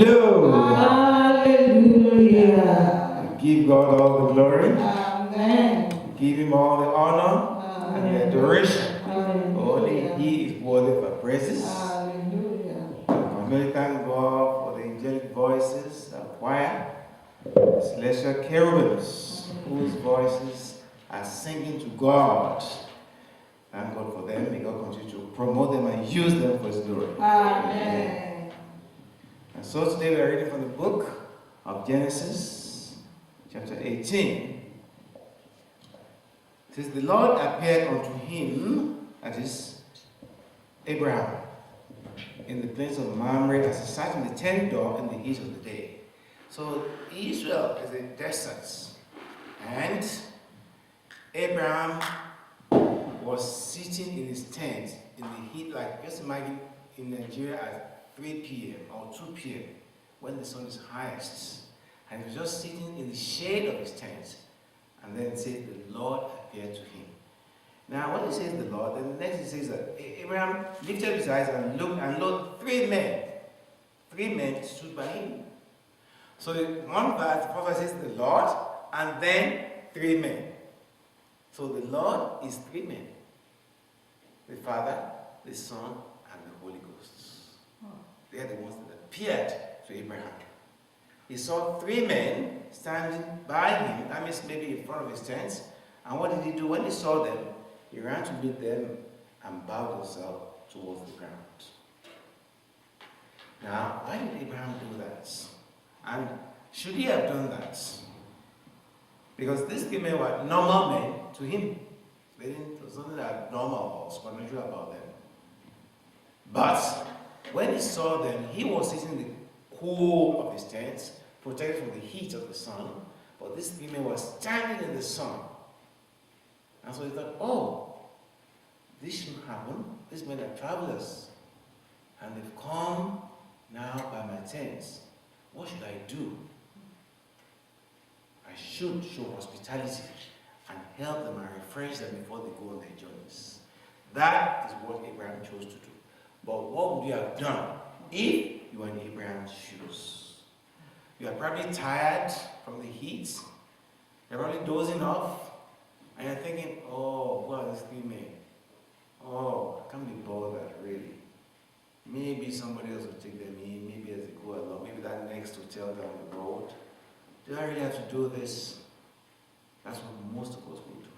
Hallelujah. Hallelujah. Give God all the glory. Amen. Give him all the honor and the adoration. Hallelujah. Only he is worthy of our praises. Hallelujah. We thank God for the angelic voices, the choir, the celestial cherubims, whose voices are singing to God. Thank God for them. May God continue to promote them and use them for his glory. Amen. And so today we are reading from the book of Genesis, chapter 18. It says, the Lord appeared unto him, that is, Abraham, in the plains of Mamre as he sat in the tent door in the heat of the day. So Israel is a desert, and Abraham was sitting in his tent in the heat, like just imagine in Nigeria at 3 p.m. or 2 p.m. when the sun is highest. And he was just sitting in the shade of his tent. And then it says the Lord appeared to him. Now when it says the Lord, then the next it says that Abraham lifted his eyes and looked, and lo, 3 men stood by him. So one verse, the prophet says the Lord, and then 3 men. So the Lord is 3 men. The Father, the Son, and the Holy Ghost. They are the ones that appeared to Abraham. He saw 3 men standing by him, that means maybe in front of his tent. And what did he do? When he saw them, he ran to meet them and bowed himself towards the ground. Now, why did Abraham do that? And should he have done that? Because these 3 men were normal men to him. There was nothing abnormal or supernatural about them. But when he saw them, he was sitting in the cool of his tent, protected from the heat of the sun. But these 3 men were standing in the sun. And so he thought, oh, this shouldn't happen. These men are travelers. And they've come now by my tent. What should I do? I should show hospitality and help them and refresh them before they go on their journeys. That is what Abraham chose to do. But what would you have done if you were in Abraham's shoes? You are probably tired from the heat. You're probably dozing off. And you're thinking, oh, what are these 3 men? Oh, I can't be bothered, really. Maybe somebody else will take them in. Maybe as they go along. Maybe that next hotel down the road. Do I really have to do this? That's what most of us will do.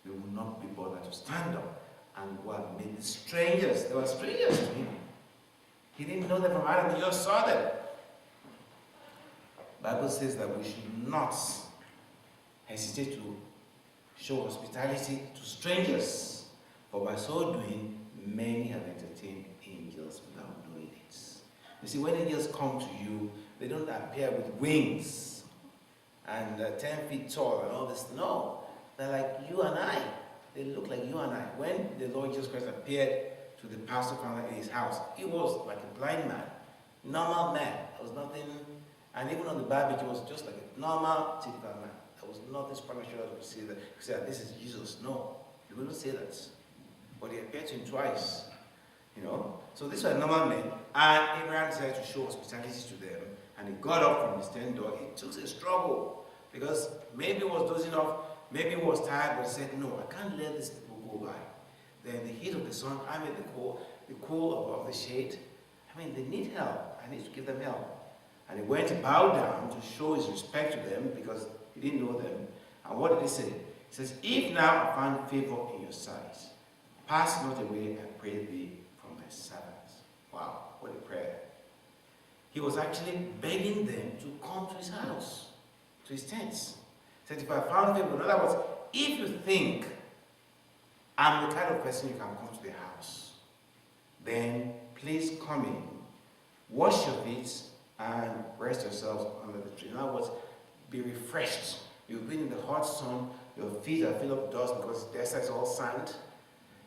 We will not be bothered to stand up and go and meet the strangers. They were strangers to him. He didn't know them from Adam, he just saw them. The Bible says that we should not hesitate to show hospitality to strangers, for by so doing, many have entertained angels without knowing it. You see, when angels come to you, they don't appear with wings and 10 feet tall and all this. No, they're like you and I. They look like you and I. When the Lord Jesus Christ appeared to the pastor family in his house, he was like a blind man, normal man. There was nothing, and even on the barbecue, he was just like a normal, typical man. There was nothing supernatural to say that. You say, this is Jesus. No, you wouldn't say that. But he appeared to him twice. You know? So these were normal men, and Abraham decided to show hospitality to them, and he got up from his tent door. It took a struggle, because maybe he was dozing off, maybe he was tired, but he said, no, I can't let these people go by. They're in the heat of the sun, I'm in the cool of the shade. I mean, they need help. I need to give them help. And he went to bow down to show his respect to them, because he didn't know them. And what did he say? He says, if now I find favor in your sight, pass not away, I pray thee, from thy servant. Wow, what a prayer. He was actually begging them to come to his house, to his tents. He said, if I found favor, in other words, if you think I'm the kind of person you can come to the house, then please come in, wash your feet, and rest yourselves under the tree. In other words, be refreshed. You've been in the hot sun, your feet are filled with dust because the desert is all sand.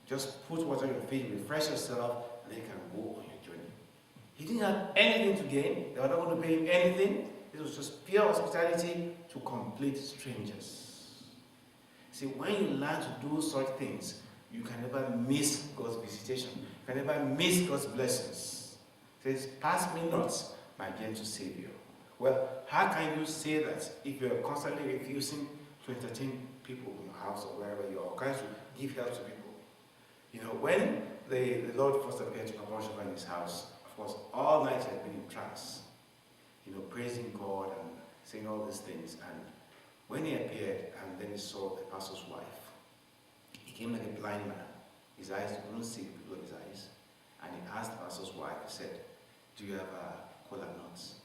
Just put water on your feet, refresh yourself, and then you can go on your journey. He didn't have anything to gain. They were not going to pay him anything. It was just pure hospitality to complete strangers. See, when you learn to do such things, you can never miss God's visitation. You can never miss God's blessings. It says, pass me not my gentle Savior. Well, how can you say that if you're constantly refusing to entertain people in your house or wherever you are, or trying to give help to people? You know, when the Lord first appeared to Papa Shova in his house, of course, all night he had been in trance, you know, praising God and saying all these things. And when he appeared, and then he saw the pastor's wife, he came like a blind man. His eyes couldn't see the people of his eyes. And he asked the pastor's wife, he said, do you have cola nuts?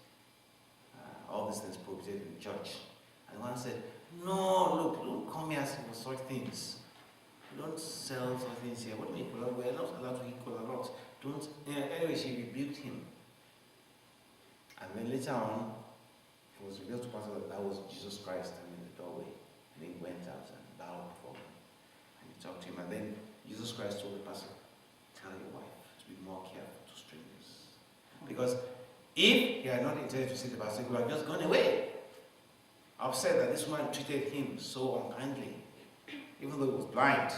All these things prohibited in church. And one said, no, look, don't come here asking for such things. You don't sell such things here. What do you mean cola? We're not allowed to eat cola nuts. Don't. Anyway, she rebuked him. And then later on, it was revealed to pastor that was Jesus Christ standing in the doorway. And he went out and bowed before him. And he talked to him. And then Jesus Christ told the pastor, tell your wife to be more careful to strangers. Because if he had not intended to see the pastor, he would have just gone away. Upset that this woman treated him so unkindly, even though he was blind.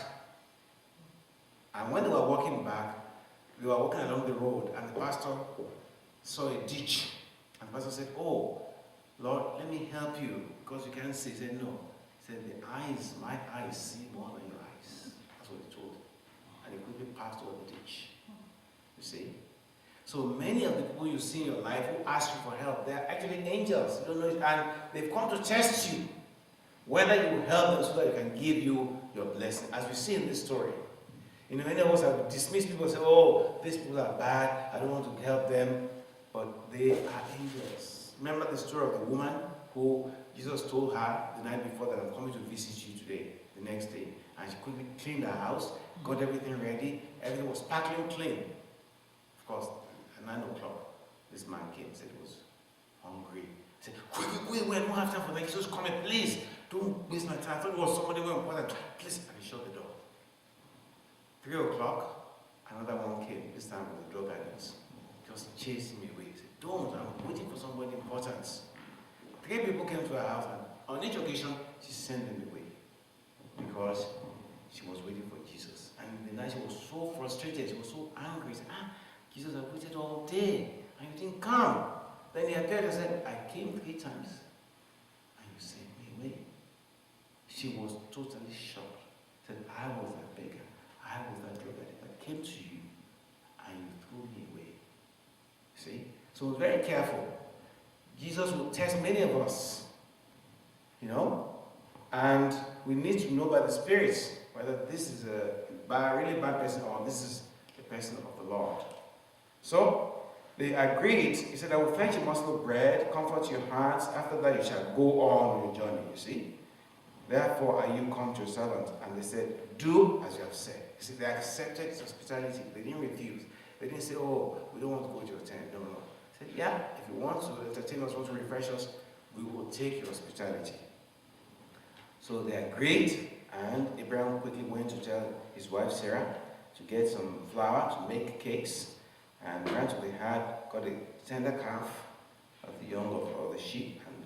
And when they were walking back, they were walking along the road, and the pastor saw a ditch. And the pastor said, oh, Lord, let me help you, because you can't see. He said, no. He said, my eyes see more than your eyes. That's what he told him. And he quickly passed over the ditch. You see? So many of the people you see in your life who ask you for help, they're actually angels. You don't know it, and they've come to test you, whether you will help them so that they can give you your blessing. As we see in this story, you know, many of us have dismissed people and say, oh, these people are bad, I don't want to help them, but they are angels. Remember the story of the woman who Jesus told her the night before that I'm coming to visit you today, the next day, and she quickly cleaned her house, got everything ready, everything was sparkling clean. Of course, at 9 o'clock, this man came and said he was hungry. He said, wait, I don't have time for that. Jesus, come in, please. Don't waste my time. I thought it was somebody more important. Please, and he shut the door. 3 o'clock, another one came, this time with the drug addicts. Just chasing me away. He said, don't, I'm waiting for somebody important. 3 people came to her house, and on each occasion, she sent them away. Because she was waiting for Jesus. And the night she was so frustrated, she was so angry. She said, Jesus, I waited all day, and you didn't come. Then he appeared and said, I came 3 times, and you sent me away. She was totally shocked. Said, I was that beggar. I was that drug addict that came to you, and you threw me away. See? So very careful. Jesus will test many of us, you know, and we need to know by the Spirit whether this is a really bad person or this is the person of the Lord. So they agreed. He said, I will fetch a morsel of bread, comfort your hearts. After that you shall go on your journey, you see. Therefore are you come to your servant. And they said, do as you have said. You see, they accepted his hospitality. They didn't refuse. They didn't say, oh, we don't want to go to your tent. No. They said, yeah, if you want to entertain us, want to refresh us, we will take your hospitality. So they agreed, and Abraham quickly went to tell his wife Sarah to get some flour to make cakes. And gradually got a tender calf of the young of the sheep and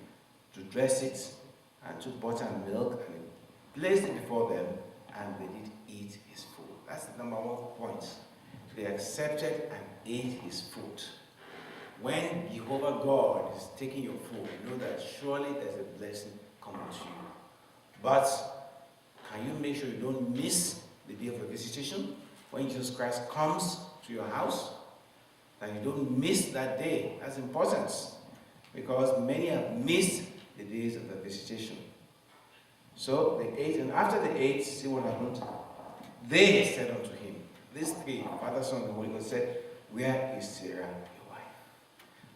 to dress it, and took butter and milk and placed it before them, and they did eat his food. That's the number one point. So they accepted and ate his food. When Jehovah God is taking your food, you know that surely there's a blessing coming to you. But can you make sure you don't miss the day of your visitation when Jesus Christ comes to your house? That you don't miss that day. That's important, because many have missed the days of the visitation. So they ate, and after they ate, see what happened? They said unto him, these 3, Father, Son, and the Holy Ghost, said, where is Sarah, your wife?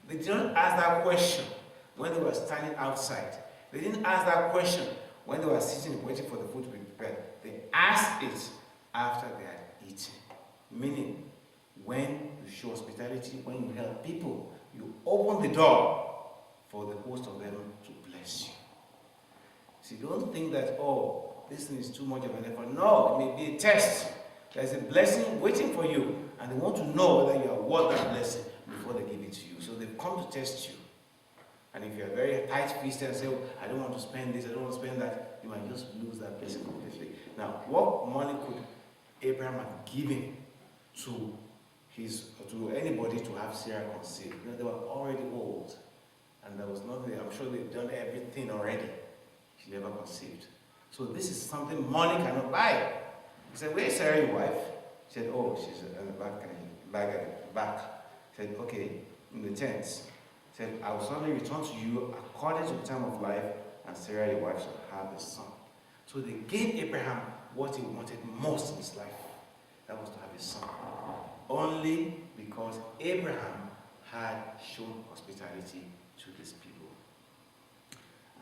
They didn't ask that question when they were standing outside. They didn't ask that question when they were sitting waiting for the food to be prepared. They asked it after they had eaten. Meaning, when you show hospitality, when you help people, you open the door for the host of heaven to bless you. See, don't think that, oh, this thing is too much of an effort. No, it may be a test. There's a blessing waiting for you, and they want to know whether you are worth that blessing before they give it to you. So they've come to test you. And if you're very tight-fisted and say, oh, I don't want to spend this, I don't want to spend that, you might just lose that blessing completely. Now, what money could Abraham have given to to anybody to have Sarah conceive. They were already old, and there was nothing. I'm sure they've done everything already. She never conceived. So this is something money cannot buy. He said, "Where's Sarah, your wife?" She said, "Oh, she's in the back. He said, "Okay, in the tent." He said, "I will suddenly return to you according to the time of life, and Sarah, your wife, shall have a son." So they gave Abraham what he wanted most in his life. That was to have a son. Only because Abraham had shown hospitality to these people.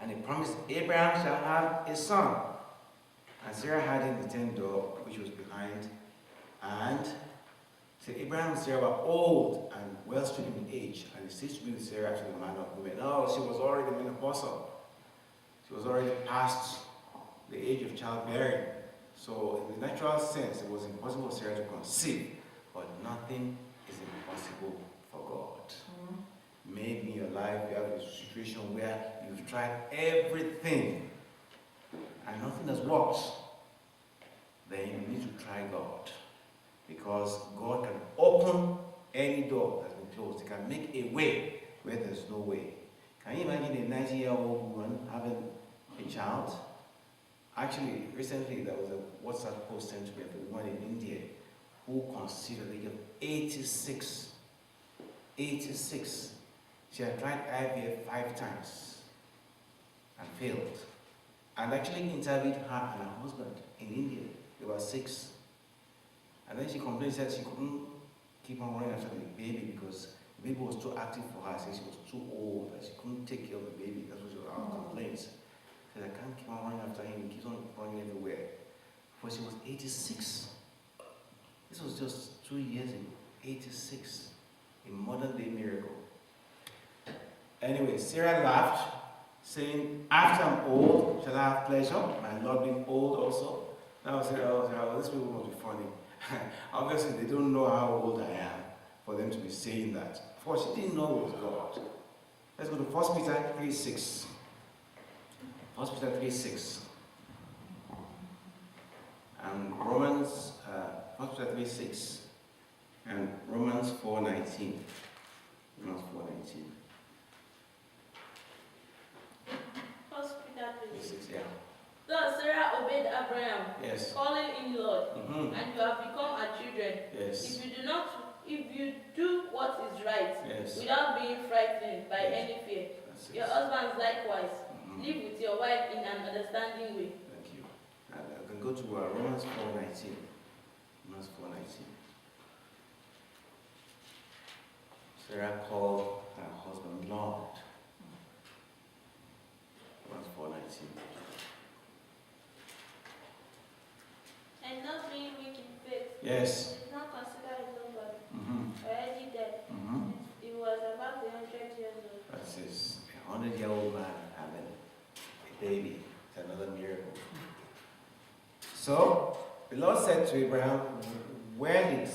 And he promised Abraham shall have a son. And Sarah had in the tent door, which was behind. And so Abraham and Sarah were old and well stricken in age. And it ceased to be with Sarah after the manner of women. No, she was already menopausal. She was already past the age of childbearing. So in the natural sense, it was impossible for Sarah to conceive. But nothing is impossible for God. Maybe in your life you have a situation where you've tried everything and nothing has worked. Then you need to try God. Because God can open any door that's been closed. He can make a way where there's no way. Can you imagine a 90-year-old woman having a child? Actually, recently there was a WhatsApp post sent to me of a woman in India who conceived at the age of 86. 86. She had tried IVF 5 times and failed. And actually interviewed her and her husband in India. They were 6. And then she complained, said she couldn't keep on running after the baby because the baby was too active for her. She said she was too old and she couldn't take care of the baby. That's what she was our complaints. She said, "I can't keep on running after him. He keeps on running everywhere." But she was 86. This was just 2 years ago. 86. A modern day miracle. Anyway, Sarah laughed, saying, "After I'm old, shall I have pleasure? My Lord being old also." Now I said, "Oh, these people must be funny." Obviously, they don't know how old I am for them to be saying that. For she didn't know it was God. Let's go to 1 Peter 3:6. 1 Peter 3:6. And Romans, 1 Peter 3:6. And Romans 4:19. Romans 4:19. 1 Peter 3:6. Yeah. Thus Sarah obeyed Abraham, Yes. calling him Lord, Mm-hmm. and you have become her children. Yes. If you do what is right, Yes. without being frightened by Yes. any fear. That's it. Your husbands likewise, Mhm. live with your wife in an understanding way. Thank you. And I can go to Romans 4:19. Romans 4:19. Sarah called her husband Lord. Romans 4:19. And not being weak in faith, Yes. did not consider his own body Mm-hmm. already dead. Mm-hmm. He was about 100 years old. That's it. A 100-year-old man having a baby. It's another miracle. So the Lord said to Abraham, why did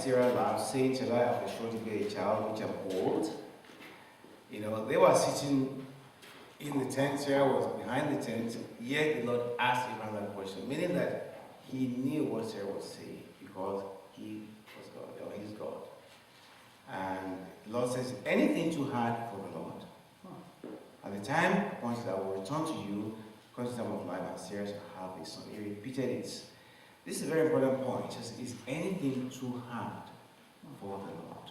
Sarah laugh, saying, "Shall I have assuredly bear a child which I'm old?" They were sitting in the tent, Sarah was behind the tent, yet the Lord asked Abraham that question, meaning that he knew what Sarah was saying because he was God, or he's God. And the Lord says, anything too hard for the Lord. At the time appointed, I will return to you, according to the time of life, and Sarah shall have a son. He repeated it. This is a very important point. Is anything too hard for the Lord?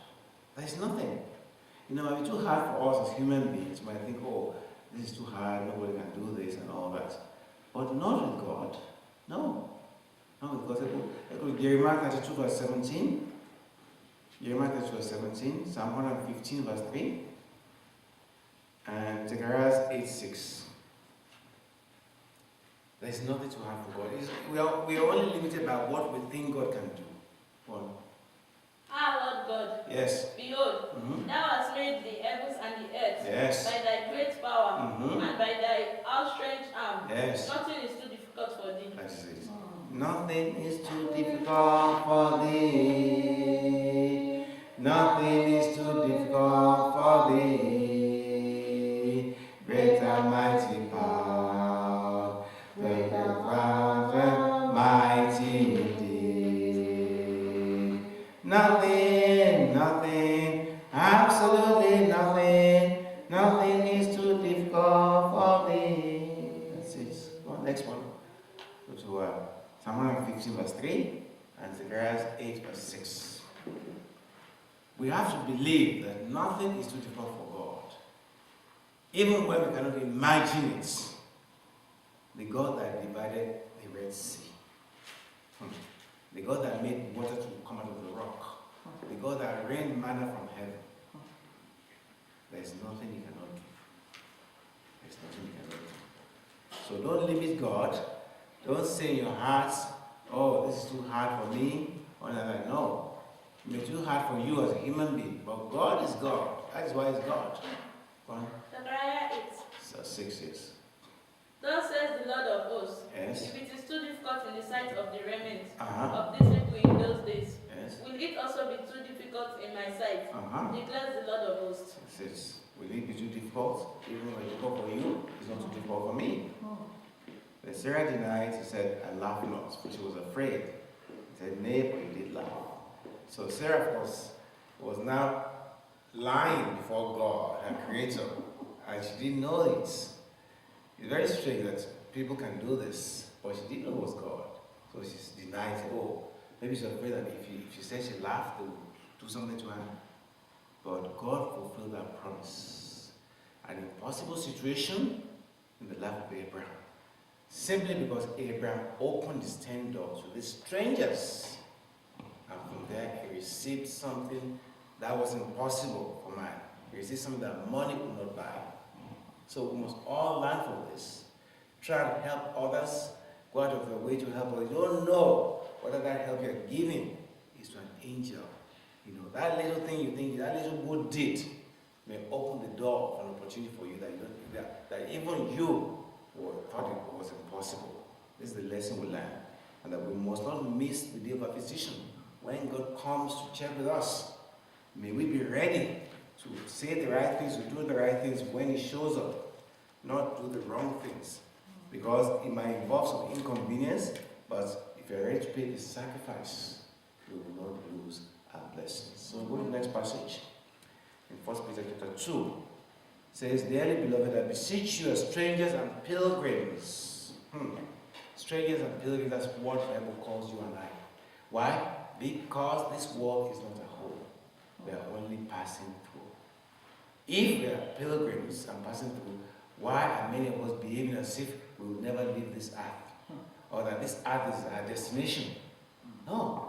There is nothing. It might be too hard for us as human beings. We might think, oh, this is too hard, nobody can do this and all that. But not with God. No. Not with God. Let's go to Jeremiah 32 verse 17. Jeremiah 32 verse 17. Psalm 115 verse 3. And Zechariah 8:6. There is nothing too hard for God. We are only limited by what we think God can do. One. Lord God, Yes. behold, Mm-hmm. thou hast made the heavens and the earth Yes. by thy great power Mm-hmm. and by thy outstretched arm. Yes. Nothing is too difficult for thee. That's it. Nothing is too difficult for thee. Nothing is too difficult for thee. Great and mighty power, great and mighty indeed. Nothing 3 and Zechariah 8 verse 6. We have to believe that nothing is too difficult for God. Even when we cannot imagine it, the God that divided the Red Sea, the God that made water to come out of the rock, the God that rained manna from heaven, there's nothing he cannot do. There's nothing he cannot do. So don't limit God. Don't say in your heart, oh, this is too hard for me. Or like, no. It may be too hard for you as a human being, but God is God. That is why he's God. Go on. Zechariah 8. So 6 years. Thus says the Lord of hosts, Yes. if it is too difficult in the sight of the remnant Uh-huh. of these people in those days, Yes. will it also be too difficult in my sight? Uh-huh. Declares the Lord of hosts. It says, will it be too difficult? Even when it's difficult for you, it's not too difficult for me. But Sarah denied, she said, I laugh not, for she was afraid. He said, nay, but he did laugh. So Sarah, of course, was now lying before God, her creator, and she didn't know it. It's very strange that people can do this, but she didn't know it was God. So she denied it. Oh, maybe she's afraid that if she said she laughed, they would do something to her. But God fulfilled that promise. An impossible situation in the life of Abraham. Simply because Abraham opened his tent door to these strangers. And from there, he received something that was impossible for man. He received something that money could not buy. So we must all learn from this. Try to help others. Go out of your way to help others. You don't know whether that help you're giving is to an angel. You know, that little thing you think, that little good deed may open the door of an opportunity for you that even you thought it was impossible. This is the lesson we learn. And that we must not miss the day of our visitation. When God comes to check with us, may we be ready to say the right things, to do the right things when he shows up, not do the wrong things. Because it might involve some inconvenience, but if you're ready to pay the sacrifice, you will not lose our blessings. So go to the next passage. In 1 Peter chapter 2, it says, dearly beloved, I beseech you as strangers and pilgrims. Strangers and pilgrims, that's what the Bible calls you and I. Why? Because this world is not a home. We are only passing through. If we are pilgrims and passing through, why are many of us behaving as if we will never leave this earth? Or that this earth is our destination? No.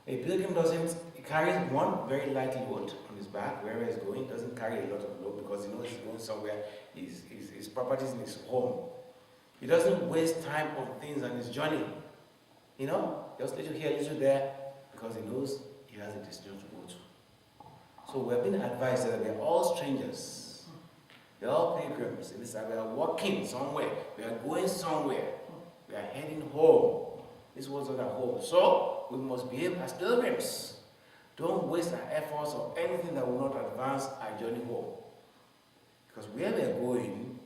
A pilgrim doesn't, he carries one very light load on his back, wherever he's going. He doesn't carry a lot of load because he knows he's going somewhere, his properties in his home. He doesn't waste time on things on his journey. You know, just little here, little there, because he knows he has a destination to go to. So we have been advised that we are all strangers. We are all pilgrims. In this, we are walking somewhere. We are going somewhere. We are heading home. This was not our home. So we must behave as pilgrims. Don't waste our efforts on anything that will not advance our journey home. Because where we are going,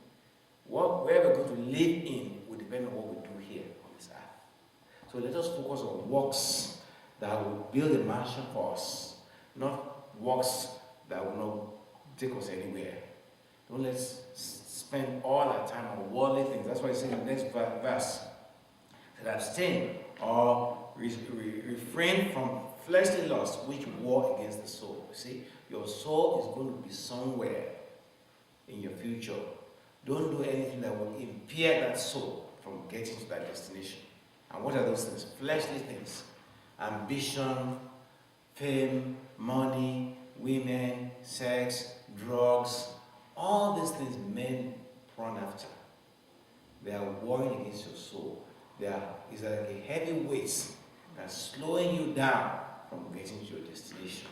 where we're going to live in will depend on what we do here on this earth. So let us focus on works that will build a mansion for us, not works that will not take us anywhere. Don't let's spend all our time on worldly things. That's why it's in the next verse. That abstain or refrain from fleshly lusts which war against the soul. You see, your soul is going to be somewhere in your future. Don't do anything that will impair that soul from getting to that destination. And what are those things? Fleshly things. Ambition, fame, money, women, sex, drugs, all these things men run after. They are warring against your soul. It's like a heavy weight that's slowing you down from getting to your destination.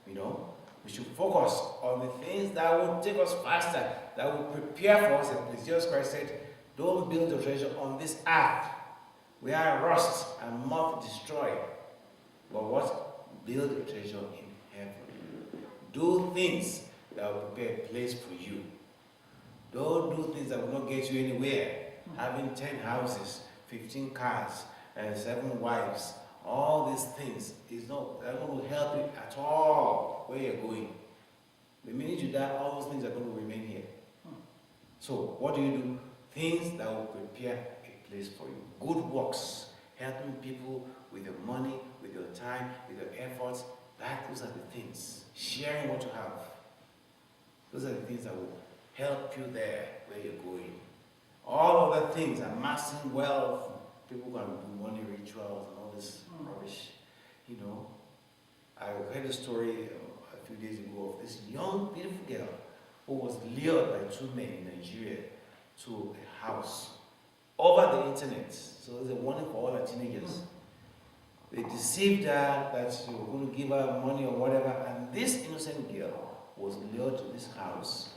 You know, we should focus on the things that will take us faster, that will prepare for us. And Jesus Christ said, don't build your treasure on this earth, where rust and moth destroy. But what? Build your treasure in heaven. Do things that will prepare a place for you. Don't do things that will not get you anywhere. Having 10 houses, 15 cars, and 7 wives, all these things is not going to help you at all where you're going. The minute you die, all those things are going to remain here. So what do? Things that will prepare a place for you. Good works helping people with your money, with your time, with your efforts. Those are the things. Sharing what you have. Those are the things that will help you there where you're going. All other things, amassing wealth, people can do money rituals and all this rubbish. You know, I heard a story a few days ago of this young, beautiful girl who was lured by two men in Nigeria to a house over the internet. So there's a warning for all our teenagers. They deceived her that she was going to give her money or whatever, and this innocent girl was lured to this house,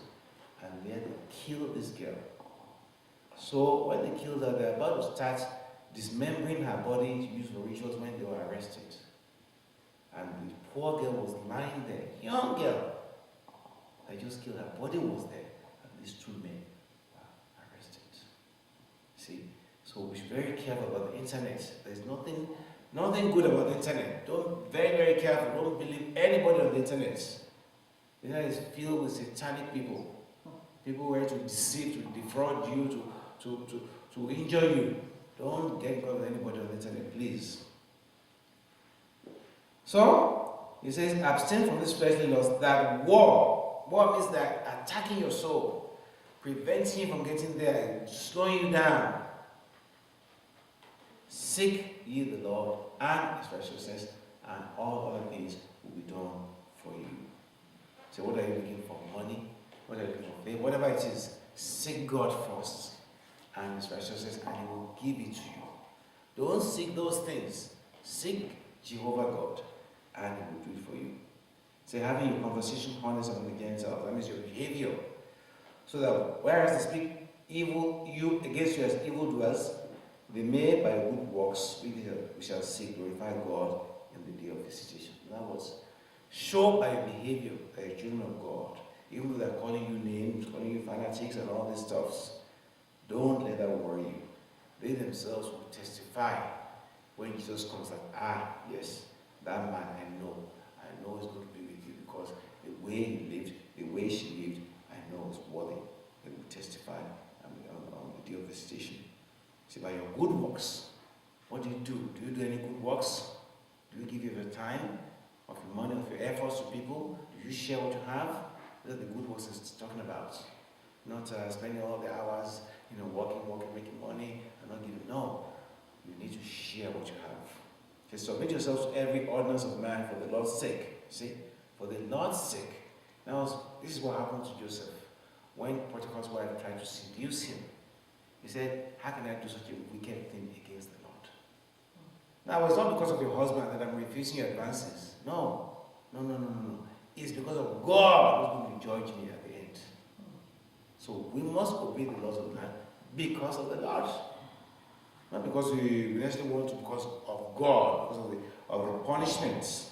and there they killed this girl. So when they killed her, they were about to start dismembering her body to use for rituals when they were arrested. And the poor girl was lying there, young girl. They just killed her. Body was there, and these two men were arrested. See? So we should be very careful about the internet. There's nothing good about the internet. Don't very, very careful. Don't believe anybody on the internet. The internet is filled with satanic people. People who are to deceive, to defraud you, to injure you. Don't get involved with anybody on the internet, please. So, he says, abstain from this fleshly lust, that war. War means that attacking your soul, preventing you from getting there, slowing you down. Seek ye the Lord and his righteousness, and all other things will be done for you. So what are you looking for? Money? What are you looking for? Faith? Whatever it is, seek God first and his righteousness, and he will give it to you. Don't seek those things. Seek Jehovah God, and he will do it for you. So having your conversation honest among the Gentiles, that means your behavior. So that whereas they speak evil you against you as evildoers, they may by good works we shall see glorify God in the day of visitation. In other words, show by your behavior that you're children of God. Even though they're calling you names, calling you fanatics and all these stuffs, don't let that worry you. They themselves will testify when Jesus comes that, yes, that man I know is going to be with you because the way he lived, the way she lived, I know is worthy. They will testify on the day of visitation. See, by your good works, what do? Do you do any good works? Do you give your time, of your money, of your efforts to people? Do you share what you have? Those are the good works it's talking about. Not spending all the hours, working, making money, and not giving. No, you need to share what you have. Just submit yourselves to every ordinance of man for the Lord's sake. See, for the Lord's sake. Now, this is what happened to Joseph when Potiphar's wife tried to seduce him. He said, how can I do such a wicked thing against the Lord? Now, it's not because of your husband that I'm refusing your advances. No. It's because of God who's going to judge me at the end. So we must obey the laws of the land because of the Lord. Not because we necessarily want to, because of God, because of the punishments.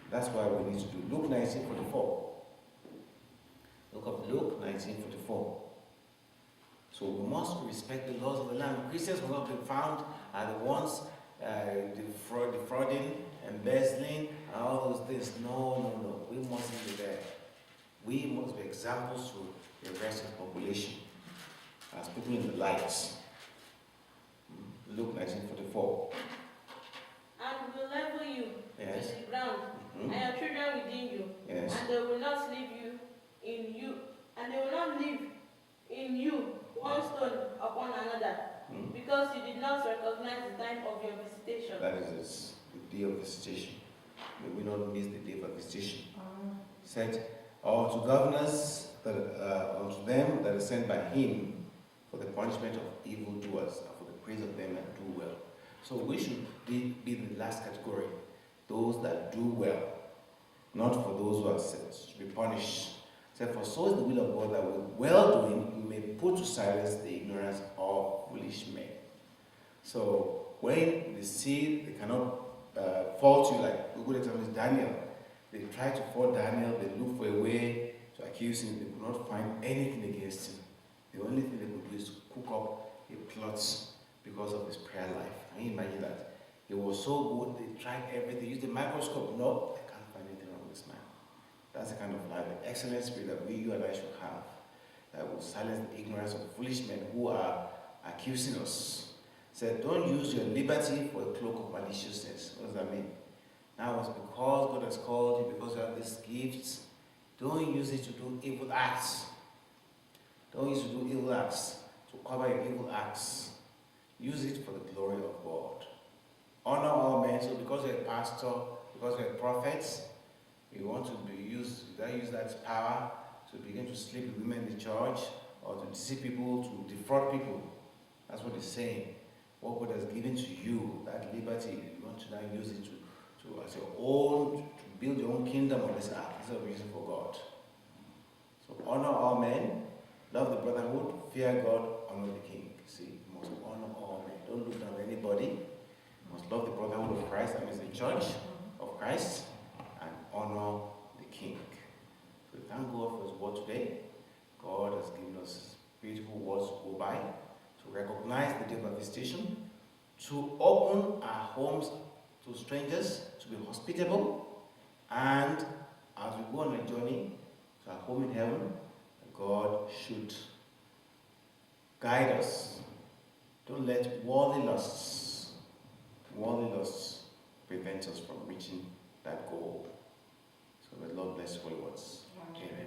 That's why we need to do Luke 19:44. Look up Luke 19:44. So we must respect the laws of the land. Christians will not be found are the ones defrauding, embezzling, and all those things. No. We mustn't be there. We must be examples to the rest of the population as people in the lights. Luke 19:44. And will level you Yes. to the ground, and your children within you, Yes. and they will not leave you in you, and they will not leave in you one stone upon another, because you did not recognize the time of your visitation. That is the day of visitation. May we not miss the day of visitation. Said, unto governors, unto them that are sent by him for the punishment of evildoers, and for the praise of them that do well. So we should be the last category, those that do well, not for those who are sent to be punished. So for so is the will of God that with well-doing you may put to silence the ignorance of foolish men. So when they see they cannot fault you, like a good example is Daniel. They tried to fault Daniel, they looked for a way to accuse him, they could not find anything against him. The only thing they could do is to cook up a plot because of his prayer life. Can you imagine that? He was so good, they tried everything, used the microscope. No, I can't find anything wrong with this man. That's the kind of life, the excellent spirit that you and I should have, that will silence the ignorance of foolish men who are accusing us. said, don't use your liberty for a cloak of maliciousness. What does that mean? Now it's because God has called you, because you have these gifts, don't use it to do evil acts. Don't use it to do evil acts, to cover your evil acts. Use it for the glory of God. Honor all men. So because you're a pastor, because you're a prophet, you want to use that power to begin to sleep with women in the church, or to deceive people, to defraud people. That's what he's saying. What God has given to you, that liberty, you want to now use it to as your own, to build your own kingdom on this earth. This is a reason for God. So honor all men, love the brotherhood, fear God, honor the king. See, you must honor all men. Don't look down on anybody. You must love the brotherhood of Christ, that means the church of Christ, and honor the king. So thank God for his word today. God has given us beautiful words to go by, to recognize the day of visitation, to open our homes to strangers, to be hospitable, and as we go on a journey to our home in heaven, God should guide us. Don't let worldly lusts prevent us from reaching that goal. So may the Lord bless your words. Amen.